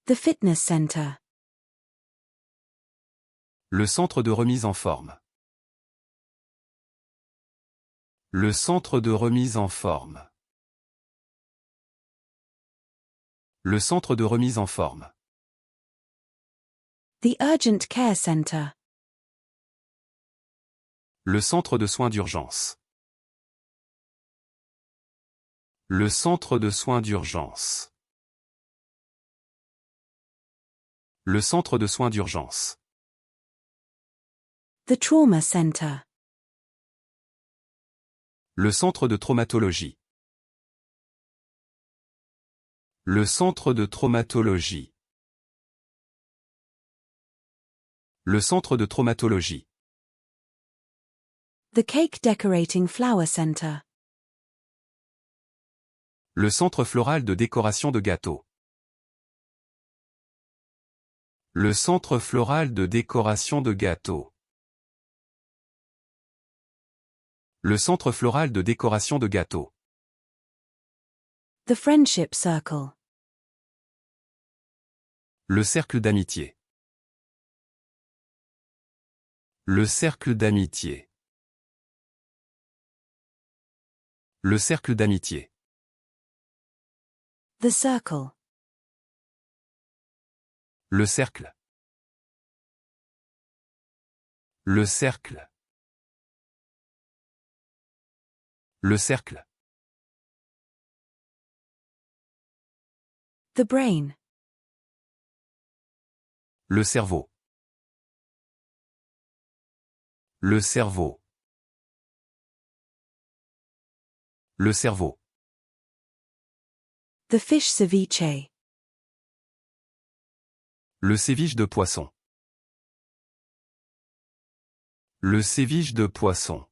The fitness center. Le centre de remise en forme. Le centre de remise en forme. Le centre de remise en forme. The urgent care center. Le centre de soins d'urgence. Le centre de soins d'urgence. Le centre de soins d'urgence. The trauma center. Le centre de traumatologie. Le centre de traumatologie. Le centre de traumatologie. The cake decorating flower center. Le centre floral de décoration de gâteaux. Le centre floral de décoration de gâteaux. Le centre floral de décoration de gâteaux. The friendship circle. Le cercle d'amitié. Le cercle d'amitié. Le cercle d'amitié. The circle. Le cercle. Le cercle. Le cercle. The brain. Le cerveau. Le cerveau. Le cerveau. The fish ceviche. Le séviche de poisson. Le séviche de poisson.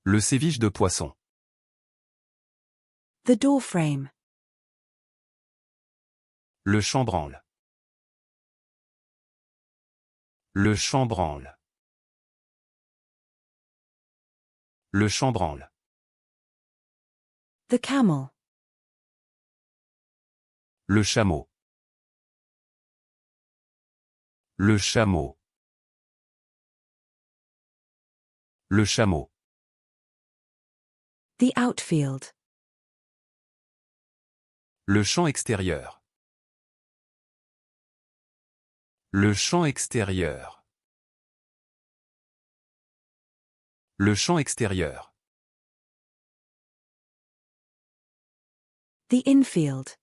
Le séviche de poisson. The door frame. Le chambranle. Le chambranle. Le chambranle. The camel. Le chameau. Le chameau. Le chameau. The outfield. Le champ extérieur. Le champ extérieur. Le champ extérieur. The infield.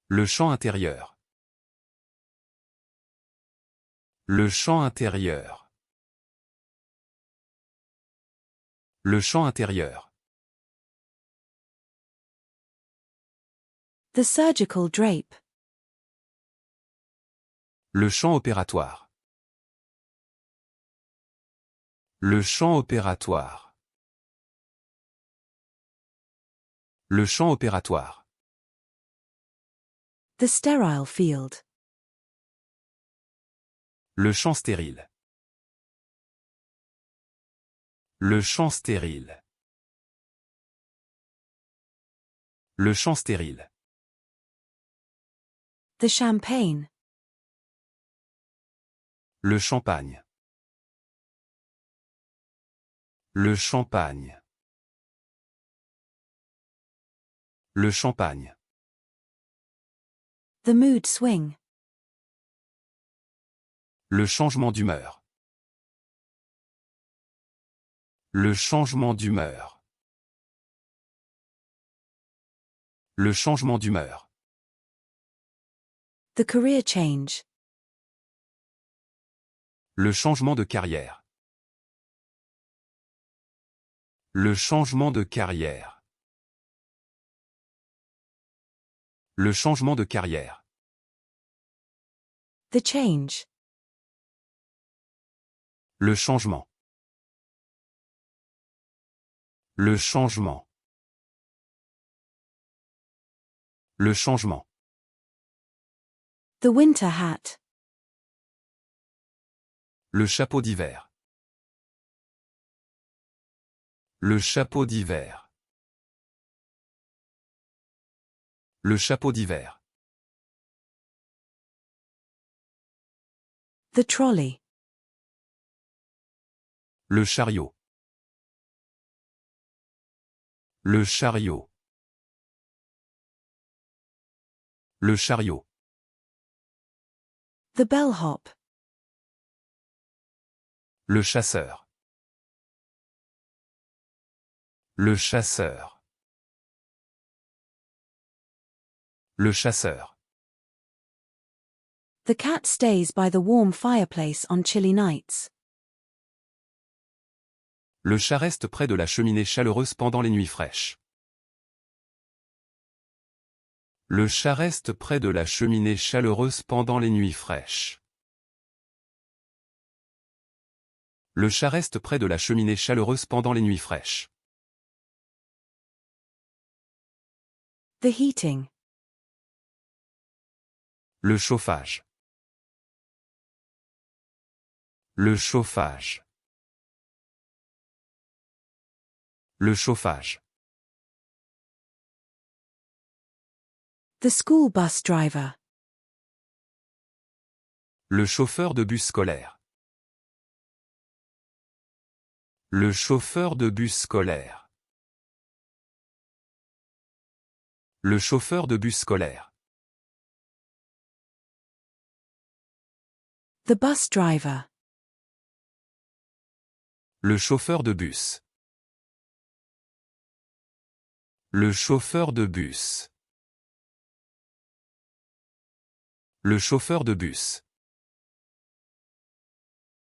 Le champ intérieur. Le champ intérieur. Le champ intérieur. The surgical drape. Le champ opératoire. Le champ opératoire. Le champ opératoire. The sterile field. Le champ stérile. Le champ stérile. Le champ stérile. The champagne. Le champagne. Le champagne. Le champagne. The mood swing. Le changement d'humeur. Le changement d'humeur. Le changement d'humeur. The career change. Le changement de carrière. Le changement de carrière. Le changement de carrière. The change. Le changement. Le changement. Le changement. The winter hat. Le chapeau d'hiver. Le chapeau d'hiver. Le chapeau d'hiver. The trolley. Le chariot. Le chariot. Le chariot. The bellhop. Le chasseur. Le chasseur. Le chasseur. The cat stays by the warm fireplace on chilly nights. Le chat reste près de la cheminée chaleureuse pendant les nuits fraîches. Le chat reste près de la cheminée chaleureuse pendant les nuits fraîches. Le chat reste près de la cheminée chaleureuse pendant les nuits fraîches. The heating. Le chauffage. Le chauffage. Le chauffage. The school bus driver. Le chauffeur de bus scolaire. Le chauffeur de bus scolaire. Le chauffeur de bus scolaire. The bus driver. Le chauffeur de bus. Le chauffeur de bus. Le chauffeur de bus.